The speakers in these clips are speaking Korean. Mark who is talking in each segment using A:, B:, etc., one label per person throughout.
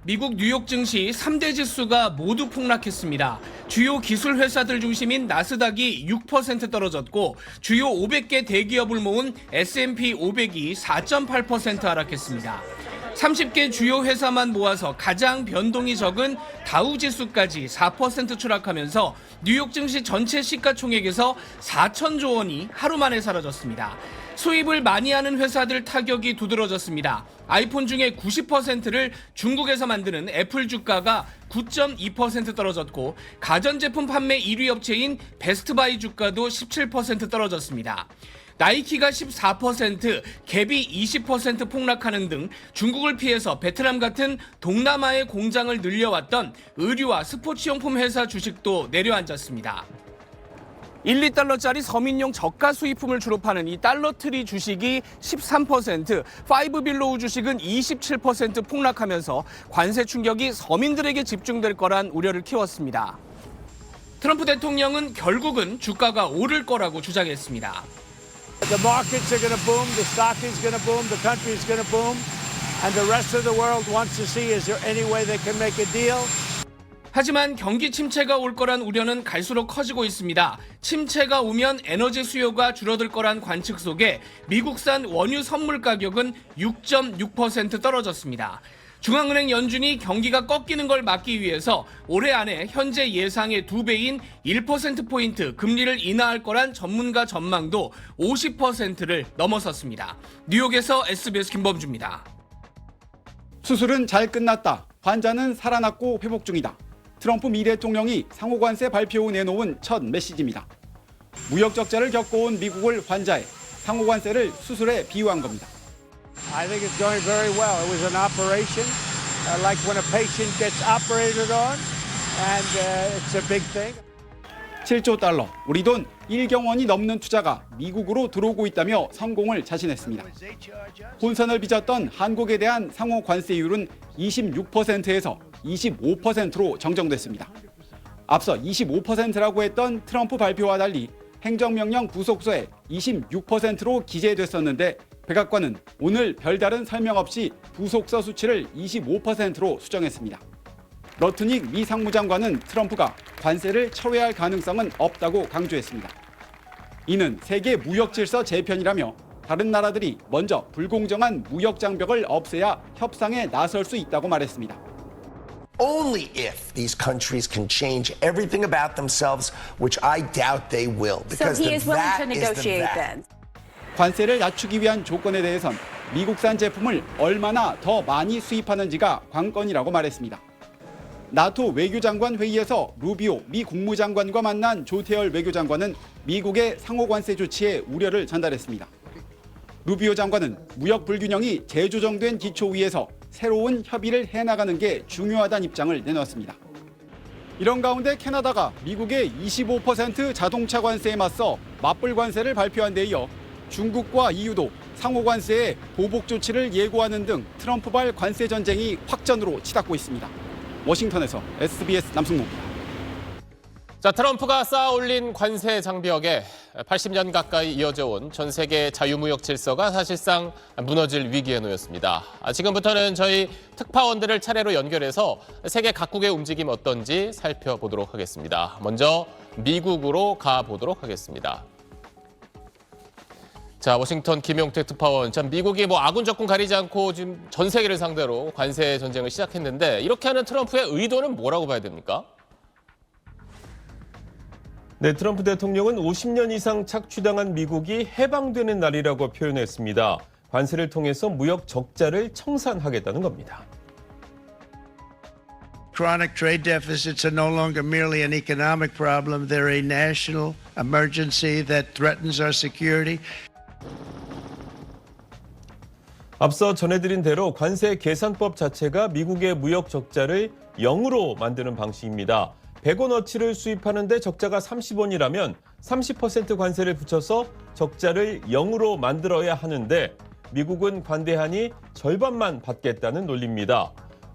A: 미국 뉴욕 증시 3대 지수가 모두 폭락했습니다. 주요 기술 회사들 중심인 나스닥이 6% 떨어졌고 주요 500개 대기업을 모은 S&P 500이 4.8% 하락했습니다. 30개 주요 회사만 모아서 가장 변동이 적은 다우 지수까지 4% 추락하면서 뉴욕 증시 전체 시가총액에서 4천조 원이 하루 만에 사라졌습니다. 수입을 많이 하는 회사들 타격이 두드러졌습니다. 아이폰 중에 90%를 중국에서 만드는 애플 주가가 9.2% 떨어졌고 가전제품 판매 1위 업체인 베스트바이 주가도 17% 떨어졌습니다. 나이키가 14%, 갭이 20% 폭락하는 등 중국을 피해서 베트남 같은 동남아의 공장을 늘려왔던 의류와 스포츠용품 회사 주식도 내려앉았습니다. 1, 2달러짜리 서민용 저가 수입품을 주로 파는 이 달러트리 주식이 13%, 파이브빌로우 주식은 27% 폭락하면서 관세 충격이 서민들에게 집중될 거란 우려를 키웠습니다. 트럼프 대통령은 결국은 주가가 오를 거라고 주장했습니다.
B: The markets are going to boom, the stock is going to boom, the country is going to boom, and the rest of the world wants to see is there any way they can make a deal?
A: 하지만 경기 침체가 올 거란 우려는 갈수록 커지고 있습니다. 침체가 오면 에너지 수요가 줄어들 거란 관측 속에 미국산 원유 선물 가격은 6.6% 떨어졌습니다. 중앙은행 연준이 경기가 꺾이는 걸 막기 위해서 올해 안에 현재 예상의 2배인 1%포인트 금리를 인하할 거란 전문가 전망도 50%를 넘어섰습니다. 뉴욕에서 SBS 김범주입니다.
C: 수술은 잘 끝났다. 환자는 살아났고 회복 중이다. 트럼프 미 대통령이 상호관세 발표 후 내놓은 첫 메시지입니다. 무역 적자를 겪어온 미국을 환자에 상호관세를 수술에 비유한 겁니다.
B: I think it's going very well. It was an operation, like when a patient gets operated on, and it's a big thing.
C: 7조 달러, 우리 돈 1경 원이 넘는 투자가 미국으로 들어오고 있다며 성공을 자신했습니다. 혼선을 빚었던 한국에 대한 상호 관세율은 26%에서 25%로 정정됐습니다. 앞서 25%라고 했던 트럼프 발표와 달리 행정명령 부속서에 26%로 기재됐었는데 백악관은 오늘 별다른 설명 없이 부속서 수치를 25%로 수정했습니다. 러트닉 미 상무장관은 트럼프가 관세를 철회할 가능성은 없다고 강조했습니다. 이는 세계 무역 질서 재편이라며 다른 나라들이 먼저 불공정한 무역 장벽을 없애야 협상에 나설 수 있다고 말했습니다.
D: Only if these countries can change everything about themselves, which I doubt they will, because
E: so he is willing
D: that
E: to
D: is
E: negotiate
D: the
E: then.
C: 관세를 낮추기 위한 조건에 대해선 미국산 제품을 얼마나 더 많이 수입하는지가 관건이라고 말했습니다. 나토 외교장관 회의에서 루비오 미 국무장관과 만난 조태열 외교장관은 미국의 상호관세 조치에 우려를 전달했습니다. 루비오 장관은 무역 불균형이 재조정된 기초 위에서 새로운 협의를 해나가는 게 중요하다는 입장을 내놓았습니다. 이런 가운데 캐나다가 미국의 25% 자동차 관세에 맞서 맞불 관세를 발표한 데 이어 중국과 EU도 상호관세에 보복 조치를 예고하는 등 트럼프발 관세 전쟁이 확전으로 치닫고 있습니다. 워싱턴에서 SBS 남승모입니다.
F: 자, 트럼프가 쌓아올린 관세 장벽에 80년 가까이 이어져 온 전 세계 자유무역 질서가 사실상 무너질 위기에 놓였습니다. 지금부터는 저희 특파원들을 차례로 연결해서 세계 각국의 움직임 어떤지 살펴보도록 하겠습니다. 먼저 미국으로 가보도록 하겠습니다. 자, 워싱턴 김용택 특파원. 참 미국이 아군 적군 가리지 않고 지금 전 세계를 상대로 관세 전쟁을 시작했는데 이렇게 하는 트럼프의 의도는 뭐라고 봐야 됩니까?
G: 네, 트럼프 대통령은 50년 이상 착취당한 미국이 해방되는 날이라고 표현했습니다. 관세를 통해서 무역 적자를 청산하겠다는 겁니다.
B: Chronic trade deficits are no longer merely an economic problem. They're a national emergency that threatens our security.
G: 앞서 전해드린 대로 관세 계산법 자체가 미국의 무역 적자를 0으로 만드는 방식입니다. 100원어치를 수입하는데 적자가 30원이라면 30% 관세를 붙여서 적자를 0으로 만들어야 하는데 미국은 관대하니 절반만 받겠다는 논리입니다.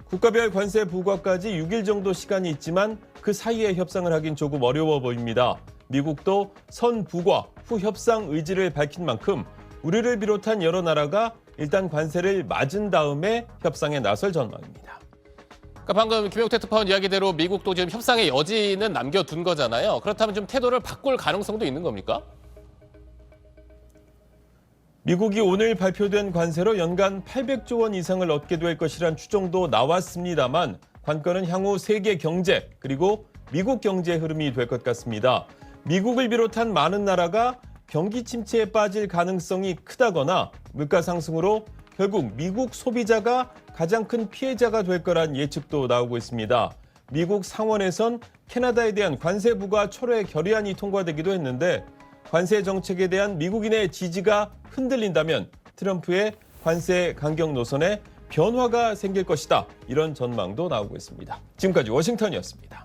G: 국가별 관세 부과까지 6일 정도 시간이 있지만 그 사이에 협상을 하긴 조금 어려워 보입니다. 미국도 선 부과 후 협상 의지를 밝힌 만큼 우리를 비롯한 여러 나라가 일단 관세를 맞은 다음에 협상에 나설 전망입니다.
F: 그러니까 방금 김용태 특파원 이야기대로 미국도 지금 협상의 여지는 남겨둔 거잖아요. 그렇다면 좀 태도를 바꿀 가능성도 있는 겁니까?
G: 미국이 오늘 발표된 관세로 연간 800조 원 이상을 얻게 될 것이란 추정도 나왔습니다만 관건은 향후 세계 경제 그리고 미국 경제 흐름이 될 것 같습니다. 미국을 비롯한 많은 나라가 경기 침체에 빠질 가능성이 크다거나 물가 상승으로 결국 미국 소비자가 가장 큰 피해자가 될 거란 예측도 나오고 있습니다. 미국 상원에선 캐나다에 대한 관세 부과 철회 결의안이 통과되기도 했는데 관세 정책에 대한 미국인의 지지가 흔들린다면 트럼프의 관세 강경 노선에 변화가 생길 것이다. 이런 전망도 나오고 있습니다. 지금까지 워싱턴이었습니다.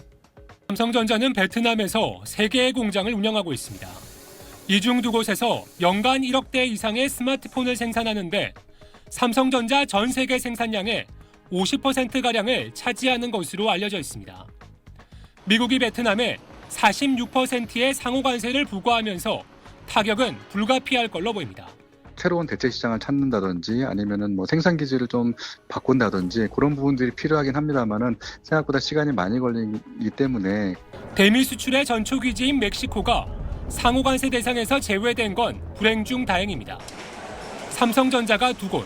E: 삼성전자는 베트남에서 3개의 공장을 운영하고 있습니다. 이 중 2곳에서 연간 1억 대 이상의 스마트폰을 생산하는데 삼성전자 전 세계 생산량의 50%가량을 차지하는 것으로 알려져 있습니다. 미국이 베트남에 46%의 상호 관세를 부과하면서 타격은 불가피할 걸로 보입니다.
H: 새로운 대체 시장을 찾는다든지 아니면은 생산 기지를 좀 바꾼다든지 그런 부분들이 필요하긴 합니다만은 생각보다 시간이 많이 걸리기 때문에
E: 대미 수출의 전초 기지인 멕시코가 상호 관세 대상에서 제외된 건 불행 중 다행입니다. 삼성전자가 2곳,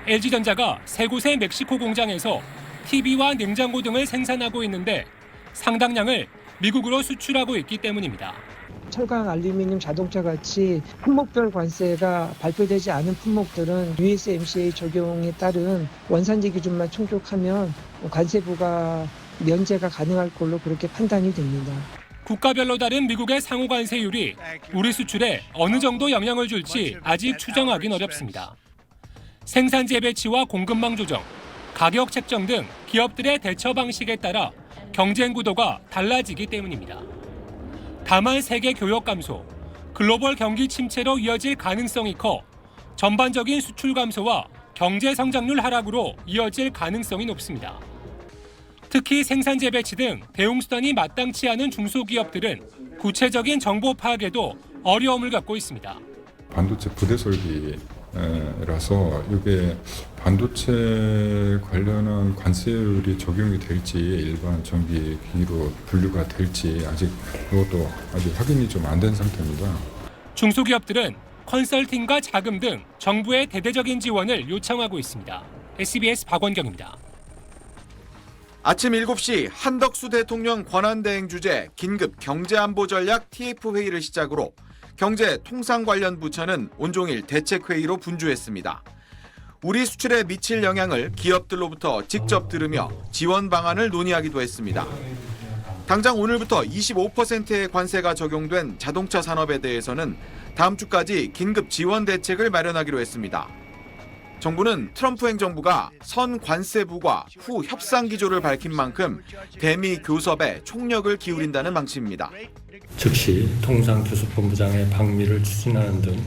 E: LG전자가 3곳의 멕시코 공장에서 TV와 냉장고 등을 생산하고 있는데 상당량을 미국으로 수출하고 있기 때문입니다.
I: 철강, 알루미늄, 자동차 같이 품목별 관세가 발표되지 않은 품목들은 USMCA 적용에 따른 원산지 기준만 충족하면 관세 부과 면제가 가능할 걸로 그렇게 판단이 됩니다.
E: 국가별로 다른 미국의 상호 관세율이 우리 수출에 어느 정도 영향을 줄지 아직 추정하긴 어렵습니다. 생산재 배치와 공급망 조정, 가격 책정 등 기업들의 대처 방식에 따라 경쟁 구도가 달라지기 때문입니다. 다만 세계 교역 감소, 글로벌 경기 침체로 이어질 가능성이 커 전반적인 수출 감소와 경제 성장률 하락으로 이어질 가능성이 높습니다. 특히 생산재 배치 등 대응수단이 마땅치 않은 중소기업들은 구체적인 정보 파악에도 어려움을 갖고 있습니다.
J: 반도체 부대 설비라서 이게 반도체 관련한 관세율이 적용이 될지 일반 전기 기기로 분류가 될지 아직 그것도 아직 확인이 좀 안 된 상태입니다.
E: 중소기업들은 컨설팅과 자금 등 정부의 대대적인 지원을 요청하고 있습니다. SBS 박원경입니다.
K: 아침 7시 한덕수 대통령 권한대행 주재 긴급 경제안보 전략 TF회의를 시작으로 경제 통상 관련 부처는 온종일 대책회의로 분주했습니다. 우리 수출에 미칠 영향을 기업들로부터 직접 들으며 지원 방안을 논의하기도 했습니다. 당장 오늘부터 25%의 관세가 적용된 자동차 산업에 대해서는 다음 주까지 긴급 지원 대책을 마련하기로 했습니다. 정부는 트럼프 행정부가 선 관세 부과 후 협상 기조를 밝힌 만큼 대미 교섭에 총력을 기울인다는 방침입니다.
L: 즉시 통상교섭본부장의 방미를 추진하는 등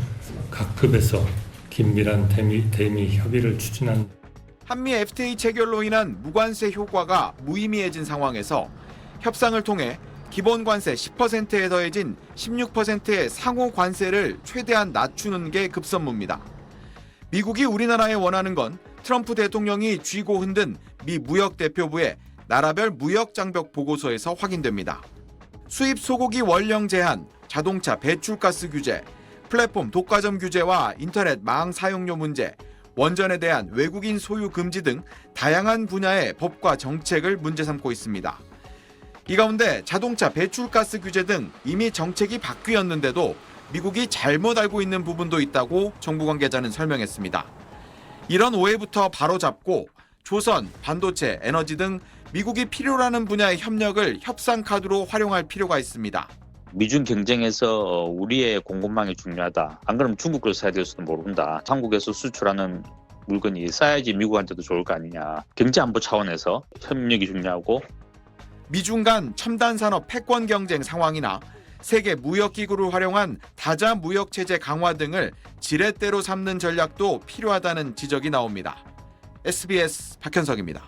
L: 각 급에서 긴밀한 대미 협의를 추진한
K: 한미 FTA 체결로 인한 무관세 효과가 무의미해진 상황에서 협상을 통해 기본 관세 10%에 더해진 16%의 상호 관세를 최대한 낮추는 게 급선무입니다. 미국이 우리나라에 원하는 건 트럼프 대통령이 쥐고 흔든 미 무역대표부의 나라별 무역장벽 보고서에서 확인됩니다. 수입 소고기 원령 제한, 자동차 배출가스 규제, 플랫폼 독과점 규제와 인터넷 망 사용료 문제, 원전에 대한 외국인 소유 금지 등 다양한 분야의 법과 정책을 문제 삼고 있습니다. 이 가운데 자동차 배출가스 규제 등 이미 정책이 바뀌었는데도 미국이 잘못 알고 있는 부분도 있다고 정부 관계자는 설명했습니다. 이런 오해부터 바로잡고 조선, 반도체, 에너지 등 미국이 필요로 하는 분야의 협력을 협상 카드로 활용할 필요가 있습니다.
M: 미중 경쟁에서 우리의 공급망이 중요하다. 안 그러면 중국을 사야 될 수도 모른다. 한국에서 수출하는 물건이 싸야지 미국한테도 좋을 거 아니냐. 경제안보 차원에서 협력이 중요하고
K: 미중 간 첨단 산업 패권 경쟁 상황이나 세계 무역기구를 활용한 다자 무역체제 강화 등을 지렛대로 삼는 전략도 필요하다는 지적이 나옵니다. SBS 박현석입니다.